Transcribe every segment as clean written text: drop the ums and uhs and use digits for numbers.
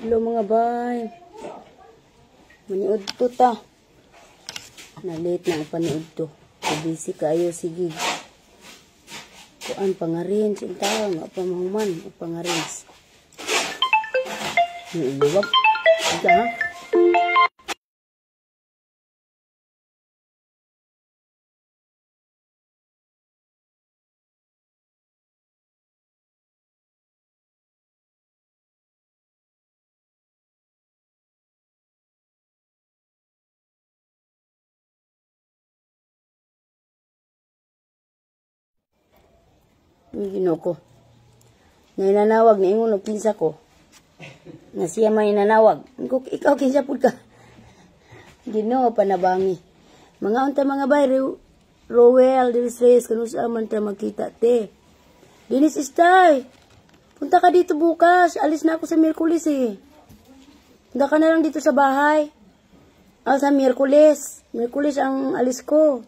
Hello mga bay. Maniud to ta. Na-late na ang paniud to. Busy kayo, sige. Kuan pangarin, sintawa, nga pamahuman, pangarin. Iiwag. Ika ha? Gino ko. Nainanawag na ingon og kinsa ko. Na siya may nanawag. Ikaw kinsa pud ka. Gino panabangi. Mga unta mga bay Rowell, Diris kanus man ta magkita te. Dinis istay. Punta ka dito bukas. Alis na ako sa Miyerkules eh. Punta ka na lang dito sa bahay. Sa Miyerkules. Miyerkules ang alis ko.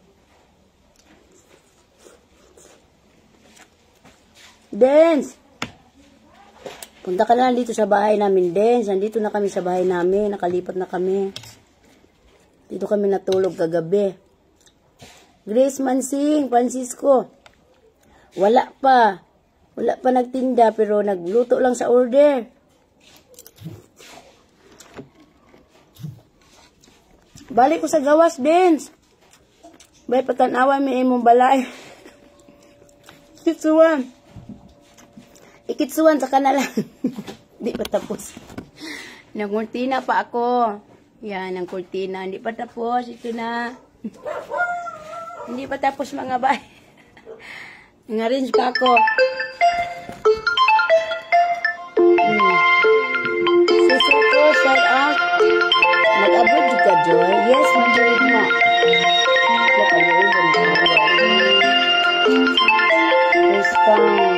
Dance! Punta ka na dito sa bahay namin, Dance. Nandito na kami sa bahay namin. Nakalipat na kami. Dito kami natulog kagabi. Grace Mansing, Francisco. Wala pa. Wala pa nagtinda pero nagluto lang sa order. Balik ko sa gawas, Dance. Bay patanawan may imong balay. Kitsuwan. Ikitsuan sa kanala. Di pa tapos. Nagkurtina pa ako. Yan, ang kurtina. Hindi pa tapos. Ito na. Hindi pa tapos mga bay. Nang-arrange pa ako. Susuko, shout out. Mag-abroad ka, Joy? Yes, mag-abroad mo. First time.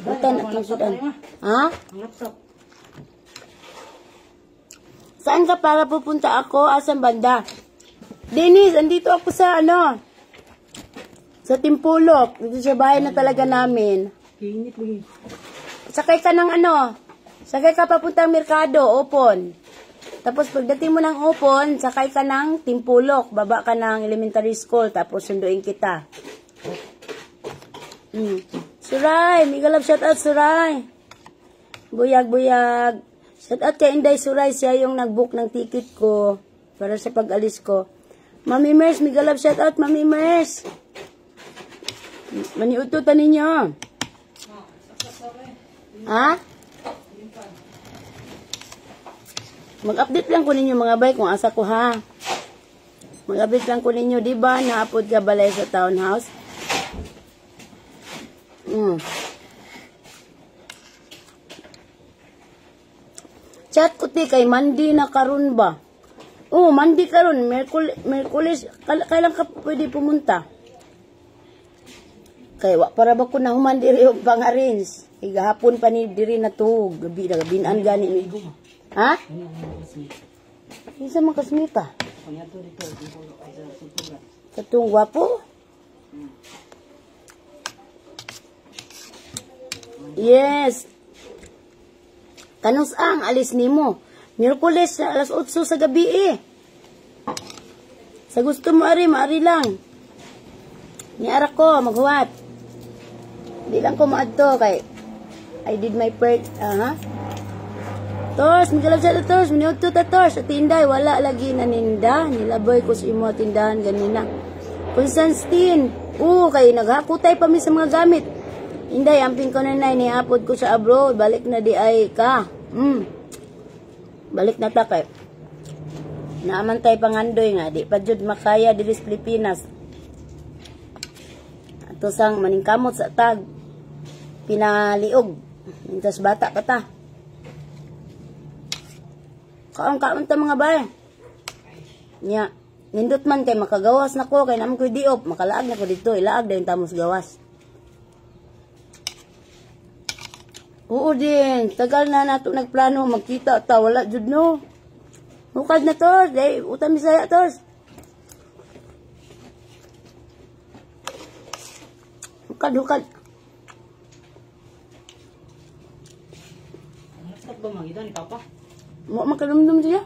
Utan at sudan. Ha? Saan ka para pupunta ako? Asan banda? Dennis, andito ako sa sa Timpulok. Dito sa bahay na talaga namin. Sakay ka ng sakay ka papuntang Merkado, Opon. Tapos pagdating mo ng Opon, sakay ka ng Timpulok. Baba ka ng elementary school. Tapos sunduin kita. Suray, Migalab, shout out Suray. Buyag. Shout out kay Inday Suray, siya yung nag-book ng ticket ko para sa pag-alis ko. Mami Mers, Migalab, shout out Mami Mers. Maniututan ninyo. Ha? Mag-update lang ko ninyo mga bay kung asa ko ha. Mag-update lang ko ninyo, diba? Naapod ka balay sa townhouse. Chat ko ti kay Mandi na karon ba? Mandi karon, Merkulis, kailan ka pwede pumunta? Kay wa para ba ko na human diri og pang-arrange. Igahapon pa ni diri na to, gabi-an gani ni. Ha? Isa man kasmita. Katong gwapo? Yes. Kanus ang alis nimo. Miyerkules alas 8 sa gabi eh. Sa gusto mo maari lang. Niara ko maghuwat. Di lang ko maadto kay I did my part. Tors, migalab sa Tors, minuto ta Tors. At Inday, wala lagi naninda. Nilaboy ko sa imo tindahan ganina. Constantine, kay naghakutay pa mi sa mga gamit. Inday, amping ko na niapod ko sa abroad. Balik na di ay ka. Balik na ta kay. Naamantay pangandoy nga. Di pa jud makaya diri sa Pilipinas. Ato sang maningkamot sa tag. Pinaliog. Mintas bata pa ta. Kaon ta mga bay. Nya. Nindot man kay makagawas na ko. Kay naman ko diop. Makalaag na ko dito. Ilaag dahil tamos gawas. Oo din, tagal na nato nagplano magkita ta, wala jud no. Hukad na tos. Day, utang Bisaya tos. Hukad. Stop ba magida ni Papa? Mo makalumdum siya.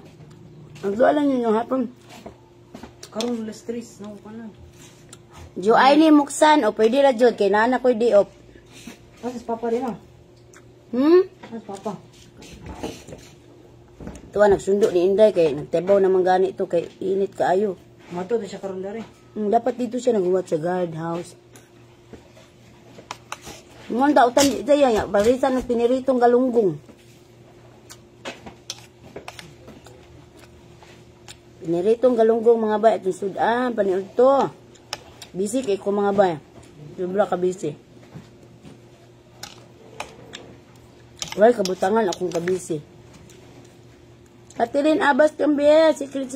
Nagdualan yun yung hapon. Karon las 3 na pa na. Jo ay ni muksan o pwede ra jud kay nana ko'y di op. As Papa rin ah. As Papa. Tuwa nagsundo ni Inday kay nagtebaw naman gani ito kay init kaayo. Mato na siya karon dari. Dapat dito siya naghuwat sa guardhouse. Ngon dautan di daya ya barisan ng piniritong galunggong. Piniritong galunggong mga bay at sudan paniud to. Busy kay ko mga bay. Sobra ka busy. Wala kabutangan akong ka busy. Katirin abas kambiya, secret.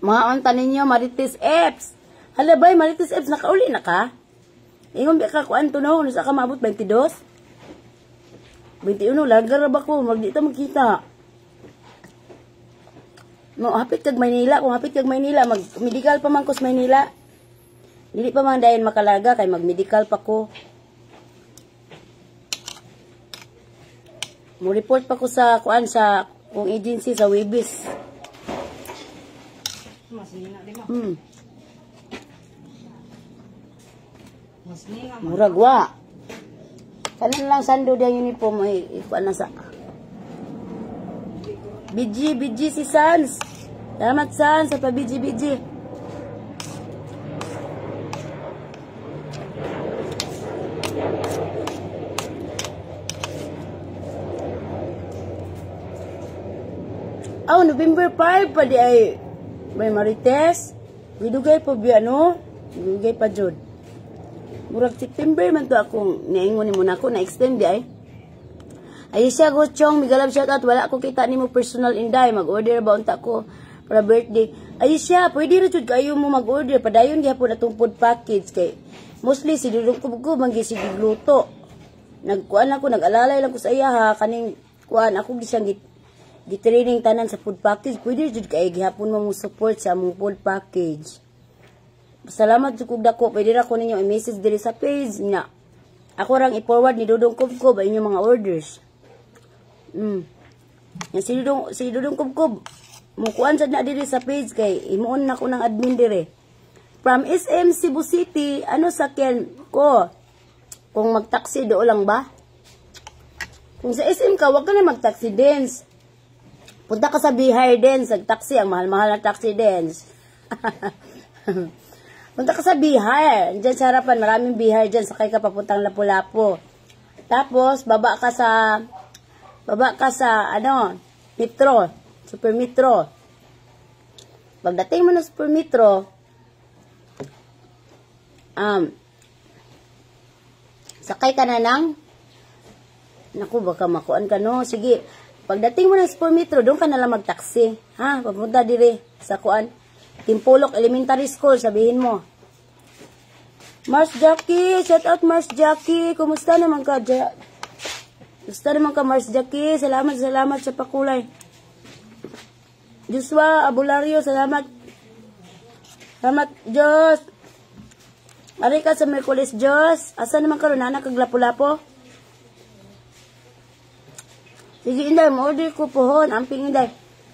Mga onta ninyo, Marites Apps. Hala bay, Marites Apps, nakauli na ka? Ingon ba ka kuan to no, nasa ka maabot 22? 21, lagar ba ko, magdita magkita. No, hapit kag Maynila, kung hapit kag Maynila, mag-medical pa man ko sa Maynila. Dili pa man dayon makalaga, kay mag-medical pa ko. Mo report pa ko sa kuan sa kung agency sa Webis. Mas nina di ba? Mas nina. Muragwa. Kanan lang sando dia uniform ay kuan na sa. BG si Sans. Salamat Sans sa pa BG. Oh, November 5 pa di ay may Marites. Widugay po biya no? Widugay pa jud. Murag September man to akong niingon ni mo na ako na extend di ay. Ay siya Gochong, migalab shout out, wala ko kita nimo personal Inday, mag-order ba unta ko para birthday. Ay siya, pwede ra jud kayo mo mag-order padayon gyapon atong food package kay mostly si dudong ko manggi sige gluto. Nagkuan ako, nag-alalay lang ko sa iya ha kaning kuan ako gisang gi-training tanan sa food package. Pwede jud kay gihapon mo support sa among food package. Salamat jud kog dako, pwede ra ko ninyo i-message diri sa page niya. Ako rang i-forward ni Dudong Kubkob ay inyong mga orders. Yan si Dudong Kubkob. Mukuan sad na diri sa page kay imuon na ko ng admin dire. From SM Cebu City, ano sakyan ko? Kung mag-taxi do lang ba? Kung sa SM ka, wag ka na mag-taxi dance. Punta ka sa Bihar Dance, taxi ang mahal-mahal na taxi dance. Punta ka sa Bihar, diyan sa harapan, maraming Bihar diyan, sakay ka papuntang Lapu-Lapu. Tapos baba ka sa Metro, Super Metro. Pagdating mo ng Super Metro, sakay ka na ng, naku, baka makuan ka no, sige. Pagdating mo ng Super Metro, doon ka na lang mag-taxi. Ha? Papunta dire sa kuan. Timpulok Elementary School, sabihin mo. Mars Jackie, shout out Mars Jackie. Kumusta naman ka, Mars Jackie? Salamat sa pakulay. Joshua Abulario, salamat. Salamat, Diyos. Ari ka sa Merkulis, Diyos. Asa naman ka ron, anak, kag Lapu-Lapu? Sige, Inday, ma-order ko pohon. Amping, Inday.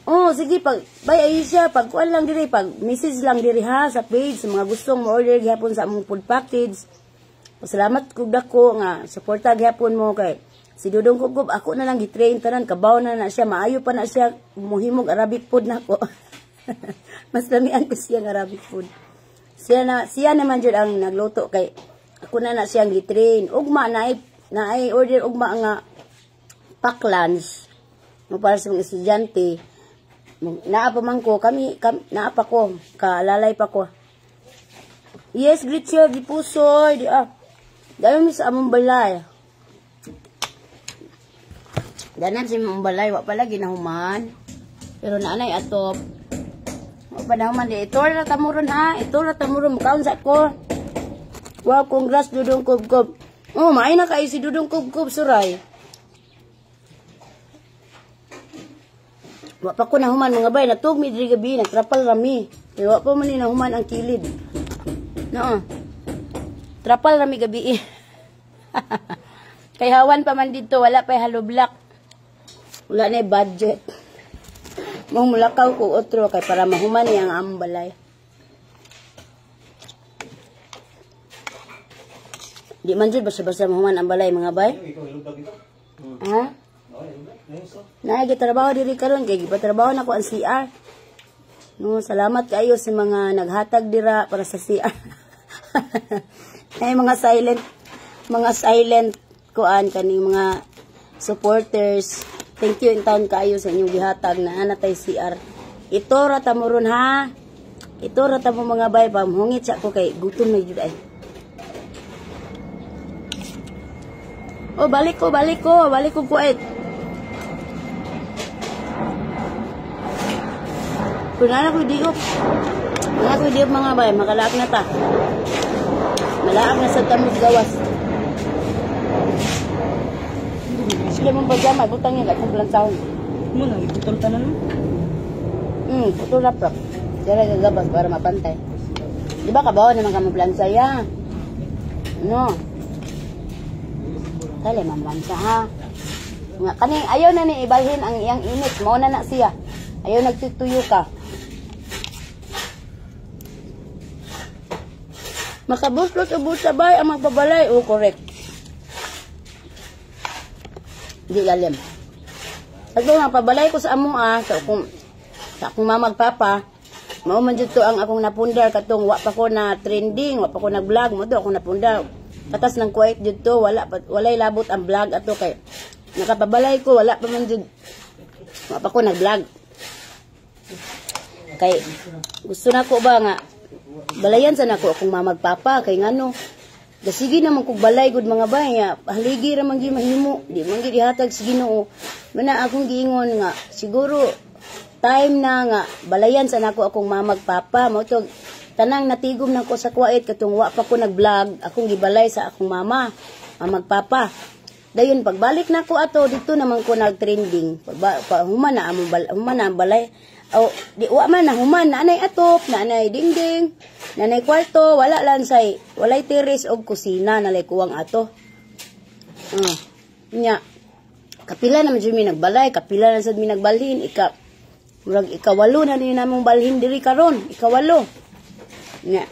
Oh, sige, bay Aisha, kuan lang diri, message lang diri ha, sa page, sa mga gustong ma-order gihapon sa among food package. Pasalamat kog dako nga, suporta gihapon mo kay, si Dudong Kubkob, ako na lang gitrain tanan, kabaw na siya, maayo pa na siya, muhimog Arabic food nako. Mas lamian ko siya ng Arabic food. Siya naman dyan ang nagluto kay, ako na siya gitrain. Ugma, naay order ugma nga, pack lunch, no, para sa mga estudyante. Naapa man ko, naapa ko, kaalalay pa ko. Yes, great chef, di pusoy, dahil mo sa among balay. Danan sa among balay, wak pala ginahuman. Pero naanay atop. Wak pa nahuman, ito na tamuron ha, ito na tamuron, mukhaon sa ko. Wow, congrats Dudong Kubkob. Oh, maay na kayo si Dudong Kubkob, suray. Wa pa ko nahuman mga bay, natugmi diri gabi, nagtrapal rami. Kaya wa pa man ni nahuman ang kilid. No. Trapal rami gabi. Kay hawan pa man dito, wala pa haloblak. Wala na budget. Mahumulakaw ko otro kay para mahuman niya ang ambalay. Di man jud basta-basta mahuman ang balay mga bay. Ha? Trabaho diri karon kay gipatrabaho nako ang CR. No, salamat kayo sa mga naghatag dira para sa CR. Ay mga silent kuan kaning mga supporters. Thank you in town kayo sa inyong gihatag na anatay CR. Ito ra ta mo ron ha. Ito ra ta mo mga bay pamhungit sa ko kay gutom na jud ay. Oh, balik ko kuwait. Punana ko diop. Mga bay, makalaak na ta. Malaak na sa tamig gawas. Sige mong pajama, butang yun, kung lansahon. Muna, iputol ka na no? Putol laptop. Kaya gagabas para mapantay. Di ba kabawa naman ka maplansa ya? No. Dali, mamlansa ha. Nga, kaning ayaw na ni ibalhin ang iyang init. Mauna na siya. Ayaw nagtutuyo ka. Makabuslot-ubos sabay ang magbabalay. Oh, correct. Di lalim. At nga, pabalay ko sa amo sa akong mamagpapa, mauman dito ang akong napundar katong wa pa ko na trending, wa pa ko nag-vlog, mo do akong napundar. Katas ng Kuwait dito, walay labot ang vlog ato kay nakapabalay ko, wala pa man dito. Wa pa ko nag-vlog. Kay gusto na ko ba nga balayan sa nako akong mamagpapa kay ngano. Sige naman kog balay gud mga bay, haligi ra man gi mahimo, di man gi dihatag sa Ginoo. Muna akong giingon nga siguro time na nga balayan sa nako akong mamagpapa mo to. Tanang natigom na ko sa Kuwait katong wa pa ko nag-vlog, akong gibalay sa akong mama, magpapa. Dayon pagbalik na ko ato dito naman ko nag-trending. Human na ang balay. O di wa man na human na anay atop, na anay dingding, na anay kwarto, wala lang say, walay terrace og kusina na lay kuwang ato. Nya. Kapila naman jud mi nagbalay, kapila na sad mi nagbalhin, murag ikawalo na ni namong balhin diri karon, ikawalo. Nga.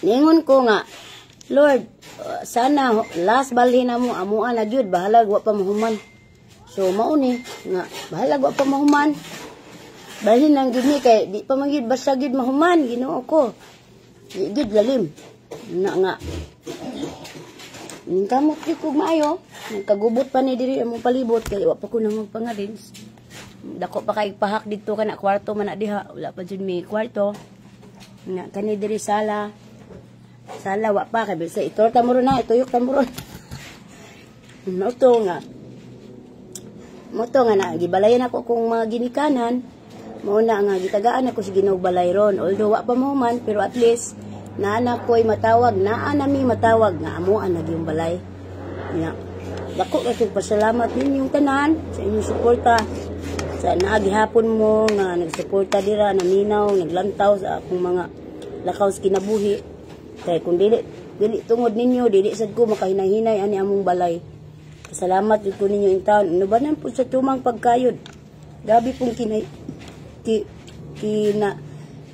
Ningon ko nga, Lord, sana last balhin na mo, amuan na gyud bahalag wa pa mahuman. So mauni nga, bahalag wa pa mahuman. Balhin lang gyud ni kay di pa man gyud basta gyud mahuman, Ginoo ko. Di gyud lalim. Na nga. Kamot gyud ko maayo, nagkagubot pa ni diri among palibot kay wa pa ko nang magpangarins. Dako pa kay pahak dito kana kwarto man na diha, wala pa jud mi kwarto. Nga kani diri sala wa pa kay bisa itor ta mo ron na ituyok ta mo ron. Moto nga na gibalayan ako kung mga ginikanan mao na nga gitagaan ako sa Ginoo balay ron, although wa pa mo man pero at least naana ko'y matawag nami matawag nga amuan na yung balay nga dako kay pasalamat ninyong tanan sa inyong suporta sa naagihapon mo nga nagsuporta dira naminaw naglantaw sa akong mga lakaw sa kinabuhi kay kung dili tungod ninyo dili sad ko makahinay-hinay ani among balay. Salamat jud ko ninyo in town. Inubanan po sa tumang pagkayod. Gabi pong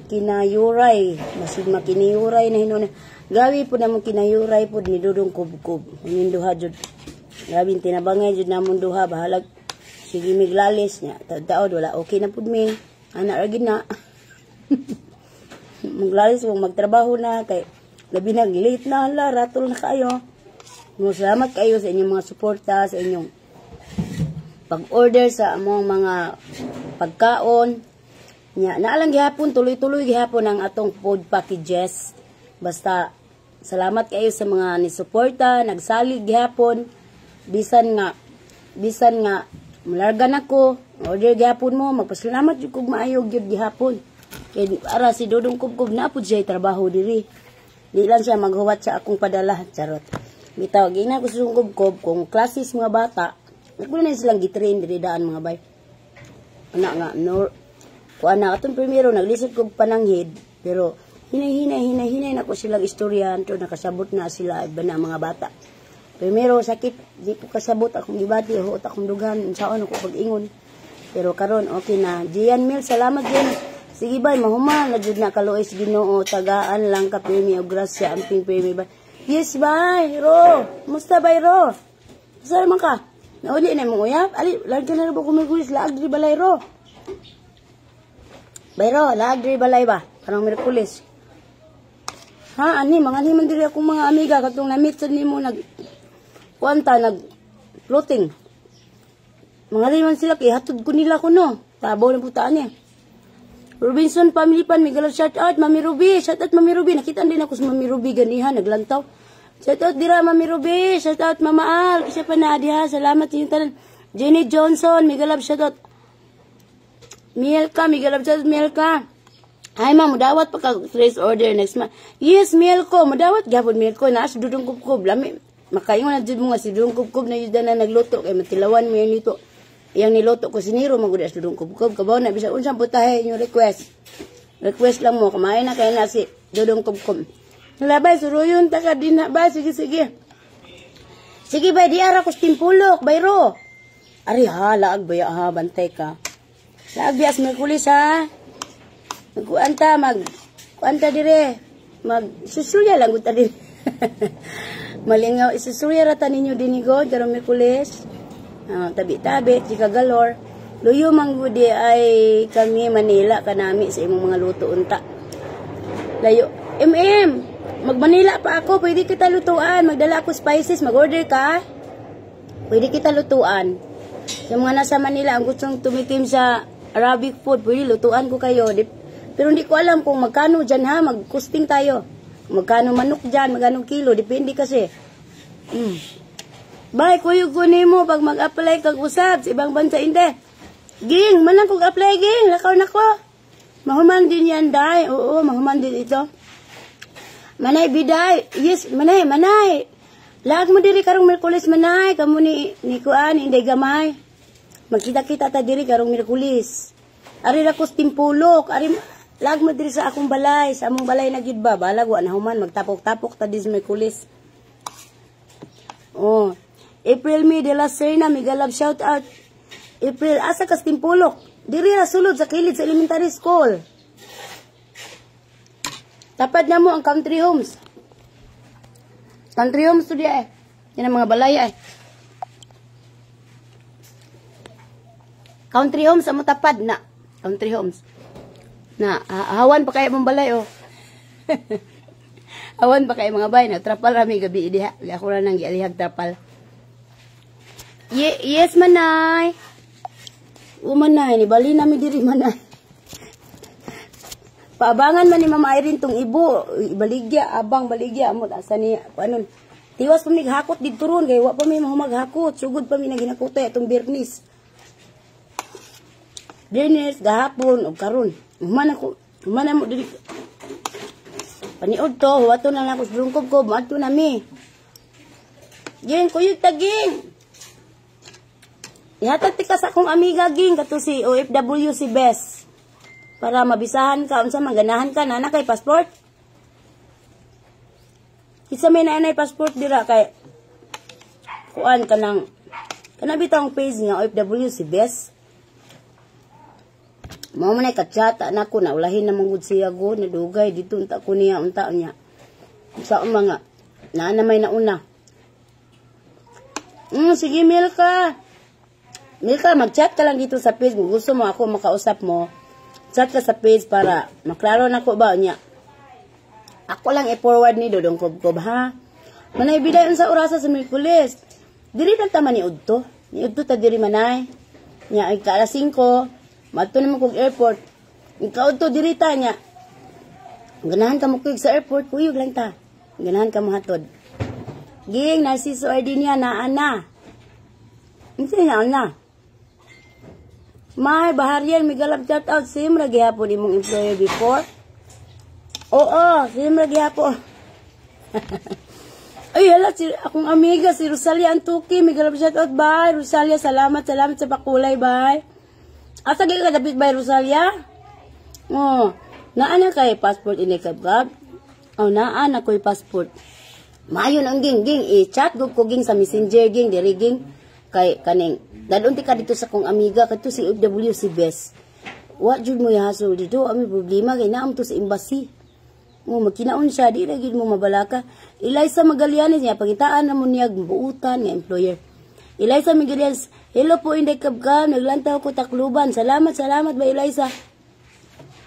kinayuray masid makiniyuray na hinon. Gabi po namong kinayuray po ni Dudong Kubkub. Ning duha jud. Gabi tinabangay jud namon duha bahalag sige miglalis nya taod wala okay na pud mi ana ra gid na maglalis mo magtrabaho na kay labi na late na hala ratol na kayo. Salamat kayo sa inyong mga suporta, sa inyong pag-order sa among mga pagkaon nya naalang gihapon tuloy-tuloy gihapon ang atong food packages. Basta salamat kayo sa mga ni suporta nagsalig gihapon bisan nga malarga na ko, order gihapon mo, magpasalamat yung kong maayog yun gihapon. Kaya para si Dudong Kubkub na po siya trabaho diri. Di lang siya maghuwat sa akong padala, charot. Bitaw, gina ko sa Kubkub, kung klasis mga bata, nagpula na silang gitrain diri daan mga bay. Anak nga, no, kuan na, atong primero, naglisod ko pananghid, pero hinay na ko silang istorya, to nakasabot na sila, iba na mga bata. Primero, sakit, di ko kasabot, akong gibati, huot akong dugan, saan ako pag-ingon. Pero karon okay na. Gian Mil, salamat din. Sige bay, mahuman, na jud na kalois Ginoo, tagaan lang ka premi o grasya, amping premi bay. Yes bay, Ro, musta bay Ro? Saan man ka? Nauli na mong uyap? Ali, lagi na rin ba kumigulis, laag di balay Ro? Bay Ro, laag di balay ba? Parang Merkulis. Ha, ani, mga himan diri akong mga amiga, katong na-meet sa nimo, kuanta, floating. Mga liman sila, kaya hatod ko nila ko, no? Tabaw na putaan niya. Robinson Family Pan, Miguel, shout out, Mami Ruby, shout out, Mami Ruby. Nakita din ako sa Mami Ruby, ganihan, naglantaw. Shout out, dira, Mami Ruby, shout out, Mama Al, kasi pa na, diha, salamat yung tanan. Jenny Johnson, Miguel, shout out. Mielka, Miguel, shout out, Mielka. Ay, ma, mudawat pa ka, trace order next month. Yes, Mielko, mudawat, gapon, Mielko, naas, dudong kubkub, lami. Makaingon na dyan mo nga si Dudong Kubkub na yun na nagluto. Kaya matilawan mo yung nito. Yang niluto ko siniro, magudas Dudong Kubkub. Kabaw na, bisa unsang putahe yung request. Request lang mo, kumain na kaya na si Dudong Kubkub. Nalabay, suruyon, taka din na ba? Sige, sige. Sige ba, di ara ko stimpulok, bayro. Ari ha, laag ba ha, bantay ka. Laag bias Merkulis ha. Kuanta dire. Susuya lang guta dire. Malingaw, isusurya rata ninyo dinigod, karong Merkulis. Tabi-tabi, chika galor. Luyo manggudi ay kami Manila kanami sa imong mga luto unta. Layo. Mag-Manila pa ako, pwede kita lutuan. Magdala ako spices, mag-order ka. Pwede kita lutuan. Sa mga nasa Manila, ang gustong tumikim sa Arabic food, pwede lutuan ko kayo. Pero hindi ko alam kung magkano dyan ha, mag-costing tayo. Magkano manok dyan, magkano kilo, depende kasi. Bay, kuyog ko mo pag mag-apply kag usab sa ibang bansa, hindi. Ging, manang kong apply, ging, lakaw na ko. Mahuman din yan, day. Oo, mahuman din ito. Manay, biday. Yes, manay. Lahat mo diri karong Merkulis, manay. Kamu ni Kuan, hindi gamay. Magkita-kita ta diri karong Merkulis. Ari rakos timpulok, ari lag mo diri sa akong balay, sa among balay na gyud ba, balag wa na human magtapok-tapok ta dis Merkulis. Oh, April May de la Serna, Migalab shout out. April asa kas timpulok, diri ra sulod sa kilid sa elementary school. Tapad na mo ang country homes. Country homes to dia yan ang mga balay Country homes amo tapad na. Country homes. Na, hawan pa kayo mong balay, oh. Hawan pa kayo mga bay, na trapal rami gabi, diha. Ako lang nang gialihag trapal. Yes, manay. Manay, ni bali namin diri, manay. Paabangan man ni Mama Irene tong ibo, baligya, abang baligya, amot, asa ni, panon. Tiwas pa mi hakot dito ron, kaya wa pa mi maghakot, sugod pa mi na ginakuto, itong birnis. Birnis, gahapon, o karon. Humana mo dili. Paniod to, huwato na lang ako sa lungkob ko, maato na mi. Ging, kuyog taging. Ihatag tika sa akong amiga, ging, kato si OFW si Bess. Para mabisahan ka, unsa maganahan ka, na kay passport. Isa may naanay passport dira, kay kuan ka ng, kanabitang page nga OFW si Bess. Mao man ay katsata na ko na ulahin na mangud siya go nadugay dito unta ko niya unta niya sa mga naa na may nauna. Sige Milka mag-chat ka lang dito sa page kung gusto mo ako makausap mo. Chat ka sa page para maklaro na ko ba niya. Ako lang i-forward ni Dodong Kubkob ha. Manay biday unsa orasa sa Merkulis. Diri ta man ni udto. Ni udto ta diri manay. Nya ay ka alas 5. Mato naman kong airport. Ikaw to, dirita niya. Ganahan ka mo kuyog sa airport, kuyog lang ta. Ganahan ka mo hatod. Ging, Narciso Ardinia, naana. Hindi na, ana. May, Baharian, Migalab shout out. Simra gihapon imong employer before. Oo, simra gihapon. Ay, hala, akong amiga, si Rosalia Antuki, Migalab shout out, bye. Rosalia, salamat sa pakulay, bye. Asa gay ka dapit by Rosalia? Oh, naana kay passport ini kabab. Oh, naana ko'y passport. Maayo nang ging i-chat gud ko ging sa Messenger ging diri ging kay kaning dadun ti ka dito sa kong amiga kadto si OFW si Bes. Wa jud mo ihasol dito ami problema kay naam to sa embassy. Mo magkinaon siya di ra gid mo mabalaka. Eliza Magallanes niya pagitaan na mo niya buutan nga employer. Eliza Magallanes, hello po Inday Kabka, naglantaw ko Tacloban. Salamat ba Eliza?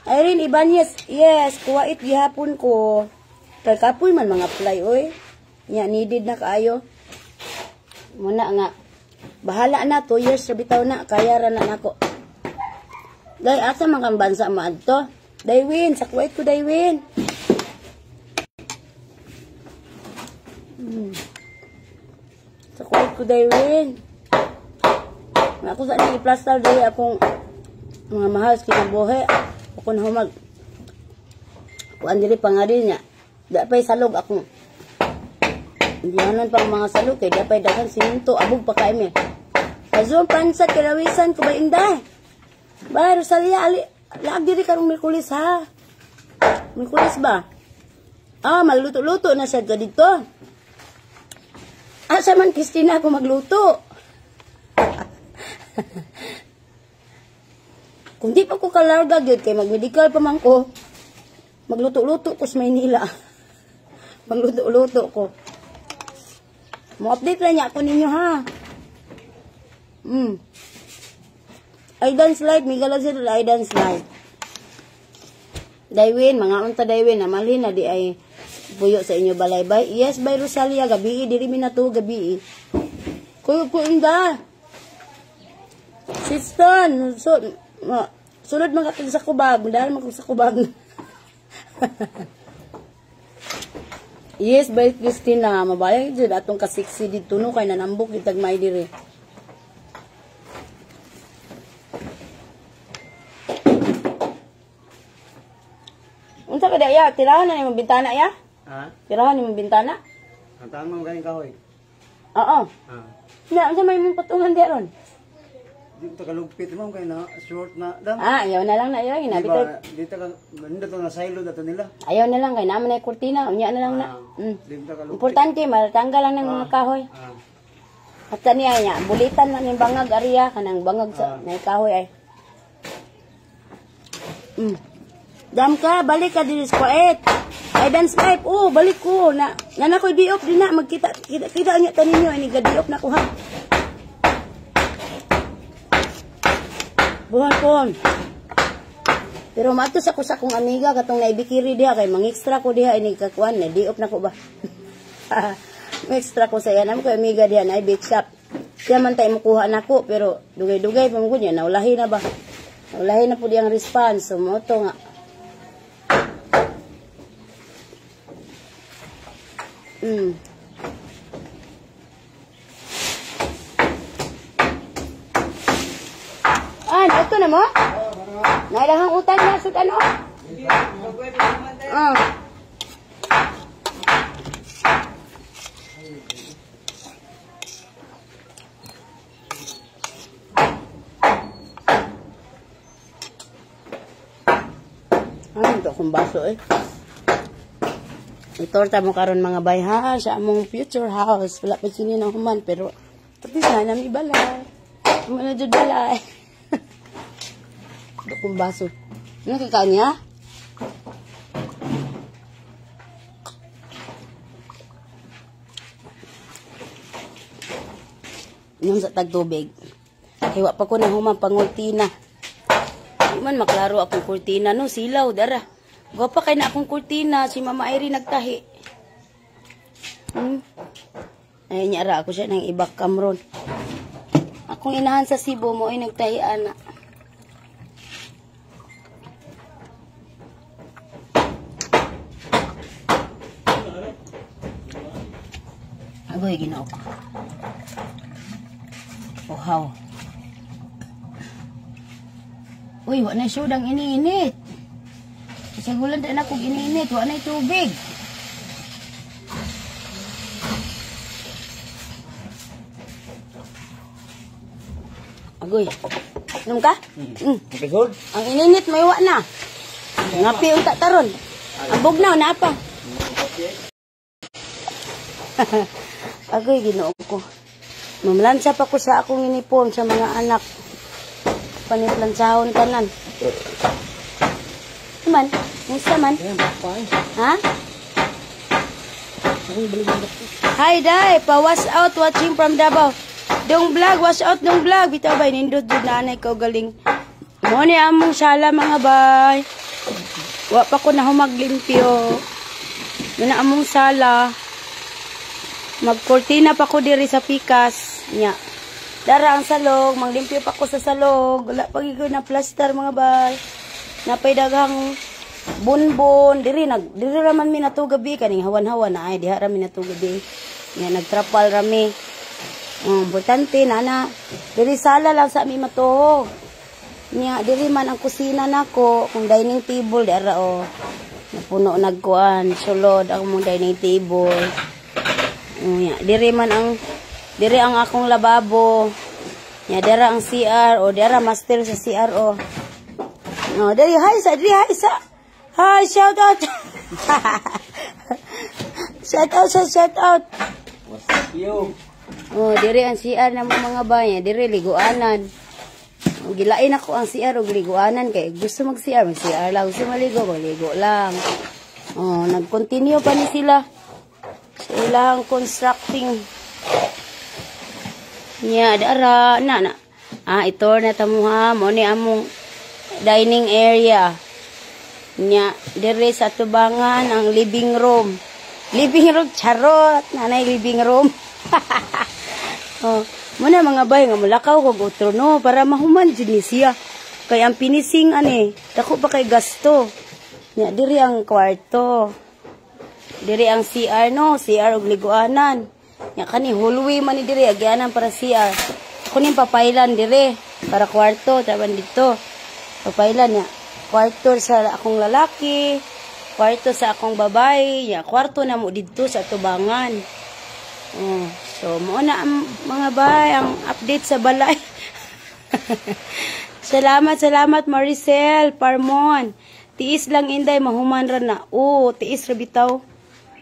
Irene Ibanez, yes, kuwait gihapon ko. Kay kapoy man mga fly oy. Nya needed na kaayo. Muna nga. Bahala na 2 years sa bitaw na kaya ra na nako. Day asa man kang bansa maadto? Daywin, sa Kuwait ko Daywin. Sa Kuwait ko Daywin. Ako sa ni i-plaster day akong mga mahal sa kinabuhi. Ako na humag. Kuan diri pangadil niya. Dapay salog ako. Hindi hanan pang mga salog kay dapay dagan siminto abog pa kay mi. Azon pansat kalawisan ko ba inday. Ba Rosalia ali laag diri karong Miyerkules ha. Miyerkules ba? Ah, magluto-luto na siya dito. Asa man Christina ako magluto. Kung di pa ko kalarga gyud kay magmedical pa man ko. Magluto-luto ko sa Maynila. Magluto-luto ko. Mo-update lang niya ako ninyo ha. I dance live, migala sila I dance live. Daywin, mga unta Daywin, namalhin na di ay buyo sa inyo balay bay. Yes, by Rosalia, gabi, diri mi na to, gabi. Kuyo ko inda. Siston, sunod mga sa kubag, dahil mga sa kubag. Yes, by Christina, mabayang dyan, atong kasiksi dito no, kay nanambok itag may diri. Unsa ka daya? Tirahan na ni mong bintana ya? Ha? Tirahan ni mong bintana? Ang tamang galing kahoy. Oo. Ha. Na, unsa may mong patungan di ron? Di ko kalugpit mo kay na short na dam. Ah, ayaw na lang na ayaw. Hinabi ko. Dito ka manda to na silo dato nila. Ayaw na lang kay naman ay kurtina. Unya na lang na. Dito ka kalugpit. Importante, matanggal lang ng mga kahoy. At niya niya, bulitan na ng bangag ariya kanang bangag sa may kahoy ay. Dam ka, balik ka diri sa Kuwait. Ay dance life. Oh, balik ko na. Nana koy diop din na magkita kita nya taninyo ini gadiop na ko ha. Buhan kon. Pero matos ako sa akong amiga katong naibikiri diha kay mangikstra ko diha ini kakuan na diop na ko ba. Extra ko sa yan ko amiga diha na bake shop. Siya man tay mukuha nako pero dugay-dugay pa mo niya naulahi na ba. Naulahi na po diyang response so mo to nga. Ah, ito na mo? Nailahang utang na sud ano? Ito akong baso eh. Itorta mo karon mga bay ha sa among future house. Wala pa sini na human pero tapos na nami balay. Mana jud balay. Ito akong baso. Ano kakaon niya? Inom sa tagtubig. Hiwa pa ko na human pangultina. Di man maklaro akong kurtina no, silaw dara. Gwapa kay na akong kurtina, si Mama Irene nagtahi. Ay nyara ako siya nang ibak kamron. Akong inahan sa Cebu mo ay nagtahi ana. Agoy ginoo. Wow. Uy, wala na siyudang iniinit. Kasi gulan din ako iniinit. Wala na tubig. Agoy. Inom ka? Pigod. Ang ininit may wa na. Ngapi unta taron. Ambog na pa. Agoy Ginoo ko. Mamlansa pa ko sa akong uniform sa mga anak. Paniplansahon tanan. Man, unsa man? Ha? Hi Day, pa wash out watching from Davao. Dong vlog, wash out dong vlog. Bitaw bay nindot jud nanay ko galing. Mo ni among sala mga bay. Wa pa ko na humaglimpyo. Muna among sala. Magkortina pa ko diri sa pikas. Nya. Dara ang salog, maglimpyo pa ko sa salog. Wala pa gyud na plaster mga bay. Napay daghang bunbon diri raman mi nato gabi kaning hawan-hawan na ay diha ra mi nato gabi. Nya nagtrapal rami. Importante nana diri sala lang sa mi matuhog. Nya diri man ang kusina nako, kung dining table dara o. Napuno nagkuan, sulod ang mong dining table. Nya diri ang akong lababo. Nya dara ang CR o dara master sa CR o. No, diri hi sa. Hi, shout out. shout out. What's up, you? Oh, diri ang CR na mga baya, diri liguanan. Gilain ako ang CR og liguanan kay gusto mag-CR, mag-CR lang, gusto maligo, maligo lang. Oh, nag-continue pa ni sila. Silang constructing. Nya dara na. Ito na tamuha mo ni among dining area. Nya diri sa tubangan ang living room. Living room charot, nanay living room. Oh, muna mga bay nga mulakaw kog utro no para mahuman jud ni siya. Kay ang finishing ani, dako pa kay gasto. Nya diri ang kwarto. Diri ang CR no, CR og liguanan. Nya kani hallway man ni diri agyanan para CR. Kunin papailan diri para kwarto taban dito. Papailan niya. Kwarto sa akong lalaki, kwarto sa akong babae, ya kwarto na mo dito sa tubangan. So mo na mga bay ang update sa balay. Salamat Maricel Parmon. Tiis lang inday mahuman ra na. Tiis ra bitaw.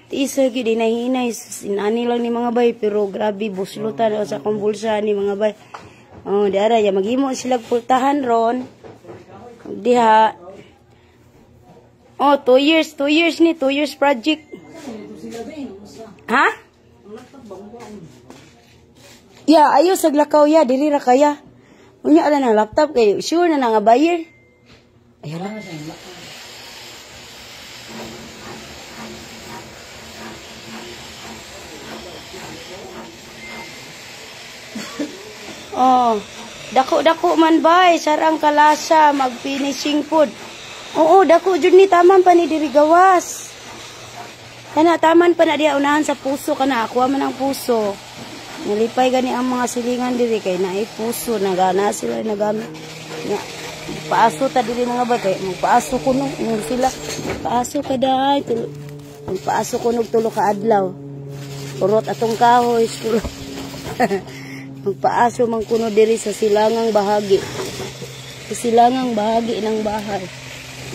Tiis ra gyud hinahinay sinani lang ni mga bay pero grabe buslutan sa akong bulsa ni mga bay. Dara ya maghimo sila pultahan ron. Diha. 2 years ni, 2 years project. Ha? Ya, ayo saglakaw ya, dili ra kaya. Unya ala na laptop kay sure na nga buyer. Ayo lang. Dako man bay, sarang kalasa, mag-finishing food. Oo, dako jud ni taman pa ni diri gawas. Kana taman pa na diha unahan sa puso kana ako man ang puso. Nalipay gani ang mga silingan diri kay naay puso nagana sila nagamit. Nya paaso ta diri mga bagay, magpaaso kuno sila. Paaso kada paaso kuno tulo ka adlaw. Urot atong kahoy tulo. Magpaaso man kuno diri sa silangang bahagi. Sa silangang bahagi ng bahay.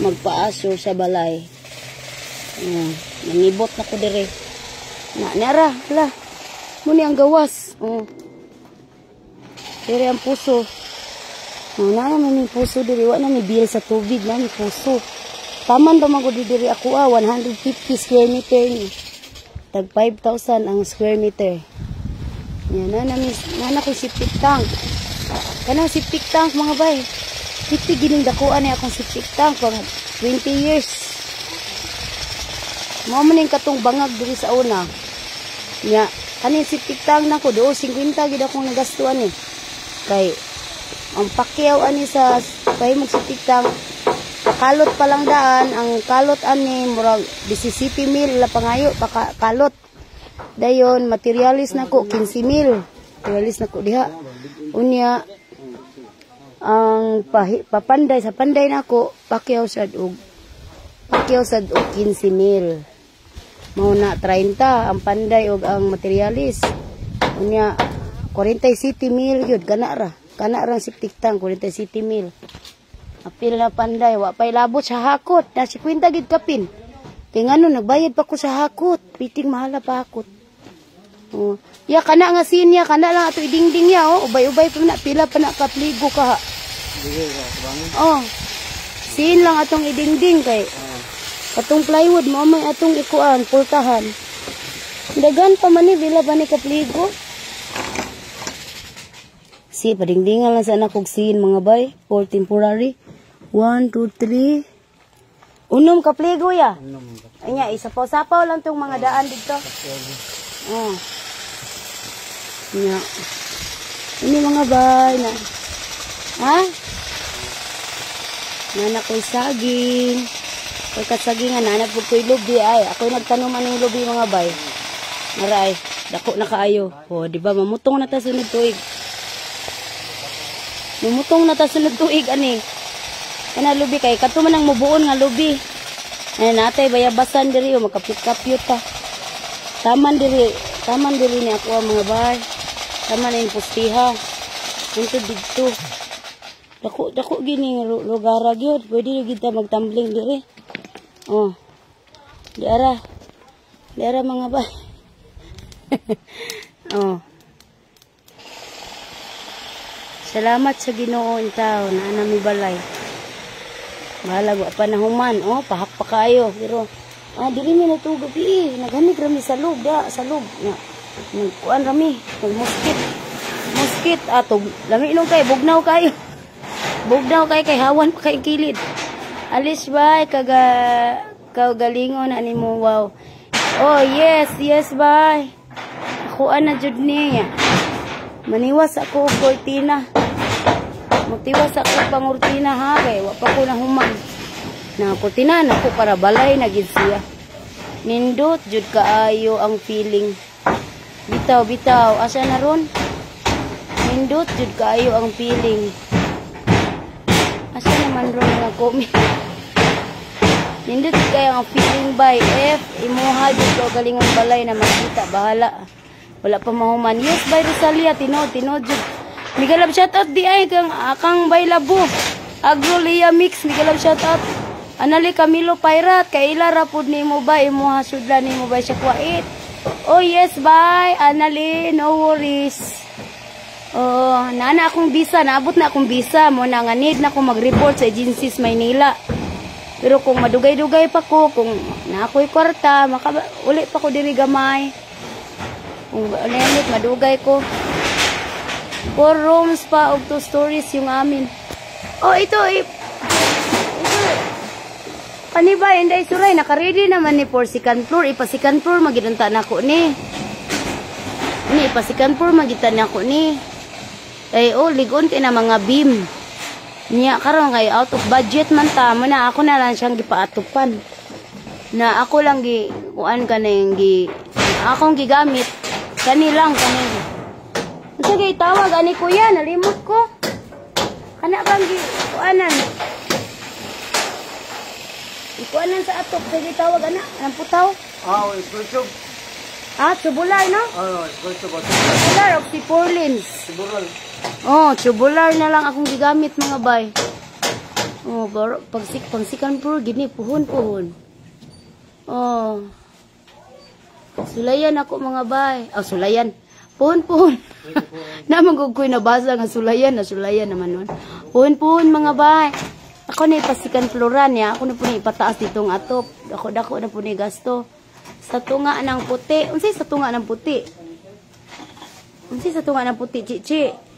Magpaaso sa balay. Nanibot na ko diri. Nara, hala. Muni ang gawas. Diri ang puso. Na naman yung puso diri. Wa na ni bil sa tubig na ni puso. Taman ba man ko diri ako 150 square meter ni. Tag 5,000 ang square meter. Yan na ko septic tank. Kanang septic tank mga bay. Iti gining dakuan ni akong septic tank pang 20 years. Mao man ning katong bangag diri sa una. Nya kaning septic tank nako do 50 gid akong nagastuan ni. Kay ang pakyaw ani sa pahimong septic tank kalot pa lang daan ang kalot ani murag 17,000 la pangayo kalot. Dayon materialis nako 15,000. Materialis nako diha. Unya ang papanday sa panday nako pakyaw sad og 15,000. Mao na 30 ang panday og ang materialis. Unya 47,000 gyud kana ra. Kana rang septic tank kunin tay city mill. Apil na panday wa pay labot sa hakot. Na 50 gid kapin. Kay ngano nagbayad pa ko sa hakot. Piting mahala pa hakot. Oh. Ya kana nga sinya kana lang ato idingding ya oh. Ubay-ubay pa na pila pa na kapligo ka. Oh. Sin lang atong idingding kay atong plywood mo may atong ikuan pultahan. Dagan pa man ni bila pa ni kapligo. Si padingdingan lang sana kog sin mga bay for temporary. 1 2 3 unom kapligo ya. Anya isapaw-sapaw lang tong mga daan dito. Oh. Nya. Ini mga bay na. Ha? Nanak ko'y saging. Pagkasagingan, nanak po ko'y lubi ay. Ako'y nagtanuman ng lubi mga bay. Maray, dako na kaayo. O, di ba mamutong na ta sunod tuig. Mamutong na ta sunod tuig, ani. Kana lubi kay, katuman ang mubuon nga lubi. Ay, natay bayabasan diri, o makapit-kapyot ta. Taman diri ni ako ang mga bay. Taman na yung pustiha. Punto dito. Dako gini lugar gyud pwede kita magtumbling diri. Oh. Di ara mga bay. Oh. Salamat sa Ginoo intaw na anami balay. Bahala wa panahuman. Oh, pahak pa kayo pero diri mi natugo pi. Naghanig rami sa lug sa lug. Kuan rami, muskit ato. Lami nung kay bugnaw kayo. Bugnaw kay hawan pa kay kilid. Alis bay kagalingon na nimo wow. Oh yes bay. Ako ana jud niya. Maniwas ako og kortina. Mutiwas ako pangurtina ha kay wa pa ko nahuman. Na kortina nako para balay na gid siya. Nindot jud kaayo ang feeling. Bitaw asa na ron? Nindot jud kaayo ang feeling. Asa naman ron nga komi. Nindot kaya ang feeling by F. Imuha dito galingon balay na makita. Bahala. Wala pa mahuman. Yes, by Rosalia. Tinod jud. Migalab shoutout di ay kang bay labo. Agrolia mix. Migalab shoutout. Anali Camilo Pirate. Kaila rapod ni mo ba. Imuha sudla ni mo ba siya kwait. Oh yes, bye. Anali. No worries. Oh, nana akong visa, naabot na akong visa mo na nga need na akong mag-report sa agencies Maynila. Pero kung madugay-dugay pa ko, kung na ako'y kwarta, uli pa ko diri gamay. Kung ulit, madugay ko. 4 rooms pa og 2 stories yung amin. Oh, ito Panibay, hindi suray, naka-ready naman ni for second floor. Ipa second floor, magidanta na ko ni. Ini, ipa second floor, magitan na ko ni. Ay, ligon kay na mga beam. Niya, karon kay out of budget man tamo na. Ako na lang siyang gipaatupan. Na ako lang kuan ka na yung akong gigamit. Kani lang. Sige, tawag. Ani ko yan. Nalimot ko. Kana kang kuanan. Ikuanan sa atop. Sige, tawag. Anong putaw? Eskultub. Tubular, no? Eskultub. Tubular, oxyporlins. Tubular. Tubular na lang akong gigamit mga bay. Pagsikan po, gini, puhon. Sulayan ako mga bay. Sulayan. Puhon. Namang ko'y nabasa nga sulayan naman nun. Puhon mga bay. Ako na ipasikan floran niya. Ako na po na ipataas ditong atop. Dako na po na gasto. Sa tunga ng puti. Unsay sa tunga ng puti? Chichi.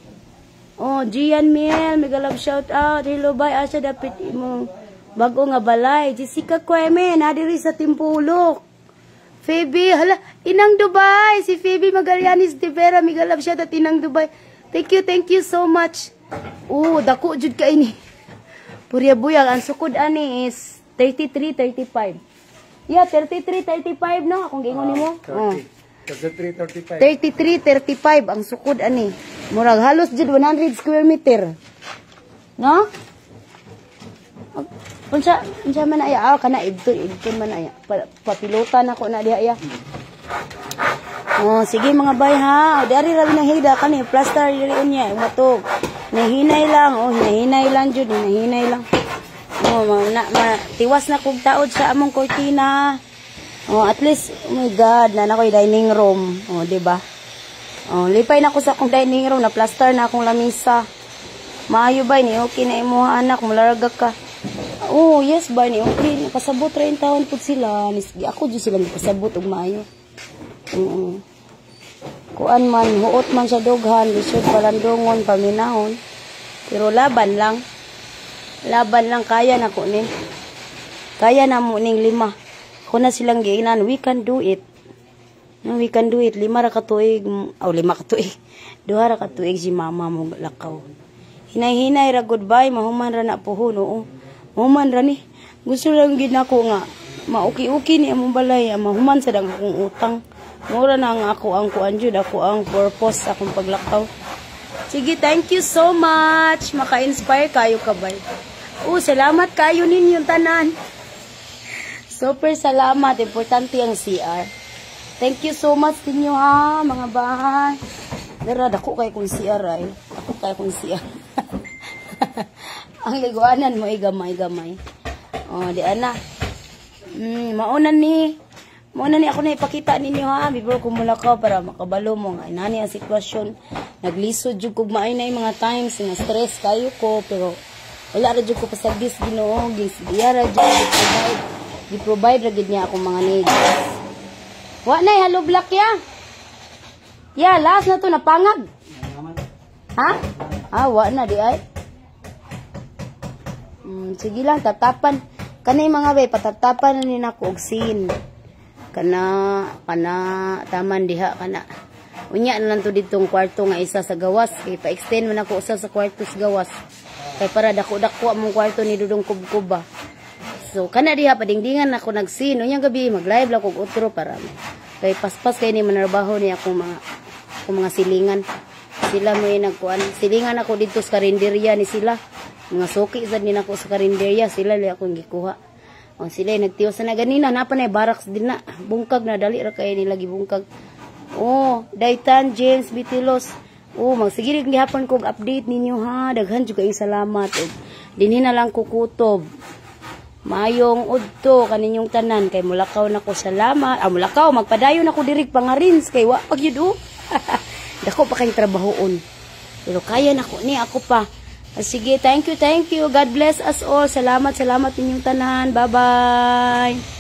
Gian Miel, mega love shout out. Hello, bye. Asa dapit mo bago nga balay. Jessica Kweme, nadiri sa Timpulok. Phoebe, hala, Inang Dubai. Si Phoebe Magallanes de Vera, mega love shout out, Inang Dubai. Thank you so much. Dako jud ka ini. Purya buyag, ang sukod ani is 33-35. Yeah, 33-35 no? Akong gingon nimo. 33-35 ang sukod ani. Murag halos jud 100 square meter. No? Unsa man aya kana idton man aya. Papilotan ako na diha ya. Sige mga bay ha. Dari ra na hida kani plaster diri unya matog. Nahinay lang, oh, hinahinay lang jud, hinahinay lang. Oh, tiwas na kog taod sa among kortina. Oh, at least, oh my God, na nakoy dining room. Oh, di ba? Oh, lipay na ko sa akong dining room, na plaster na akong lamisa. Maayo ba ni okay na imo anak, mularga ka. Oh, yes ba ni okay, pasabot 30 taon pud sila. Ako jud sila pasabot og maayo. Kuan man, huot man sa doghan, lisod palandongon, paminahon. Pero laban lang. Laban lang, kaya na ko ni. Kaya na mo ning 5. Kung na silang giinan, we can do it. No, we can do it. 5 ra ka tuig, 5 ka tuig. 2 ra ka tuig si mama mo lakaw. Hinay-hinay ra goodbye, mahuman ra na puhon, oo. Mahuman ra ni. Gusto lang gid nako nga mauki-uki ni among balay, mahuman sa dang akong utang. Mura na nga ako ang kuan jud, ako ang purpose akong paglakaw. Sige, thank you so much. Maka-inspire kayo kabay. Salamat kayo ninyong tanan. Super salamat. Importante ang CR. Thank you so much ninyo ha, mga bahay. Dara, dako kay kung CR ay. Ako kay kung CR. Ang liguanan mo ay gamay-gamay. Oh, di ana. Maunan ni ako na ipakita ninyo ha, before ko mula ka para makabalo mo nga inani ang sitwasyon. Naglisod jud kog maay na mga times na stress kayo ko, pero wala ra jud ko pasagdis Ginoo, gisiyara jud gi-provide ra gid niya akong mga needs. Wa nay hello black ya. Ya, last na to napangag. Ha? Wa na di ay. Sige lang tatapan. Kanay mga bay patatapan na ni nako og sin. Kana taman diha kana. Unya na lang to ditong kwarto nga isa sa gawas. Kay pa-extend man ako usa sa kwarto sa gawas. Kay para dako-dako among kwarto ni Dudong Kubkuba. So kana diha padingdingan ako nagsin. Unyang gabi mag-live lang kog outro para kay paspas kay ni manarbaho ni ako mga silingan. Sila may nagkuan. Silingan ako dito sa karinderya ni sila. Mga suki sad din ako sa karinderya. Sila li akong gikuha. O sila nagtiwas na ganina. Napa na barracks din na. Bungkag na. Dali ra kayo nila gibungkag. Daytan, James, Bitilos. Magsigirig gihapon kog update ninyo ha. Daghan jud kayong salamat. Dinhi na lang kukutob. Mayong udto kaninyong tanan. Kay mulakaw na ko salamat. Mulakaw. Magpadayon ako dirig pangarins. Kay wa pagyud Dako pa kayong trabahoon. Pero kaya na ko ni ako pa. Sige, thank you. God bless us all. Salamat inyong tanan. Bye-bye.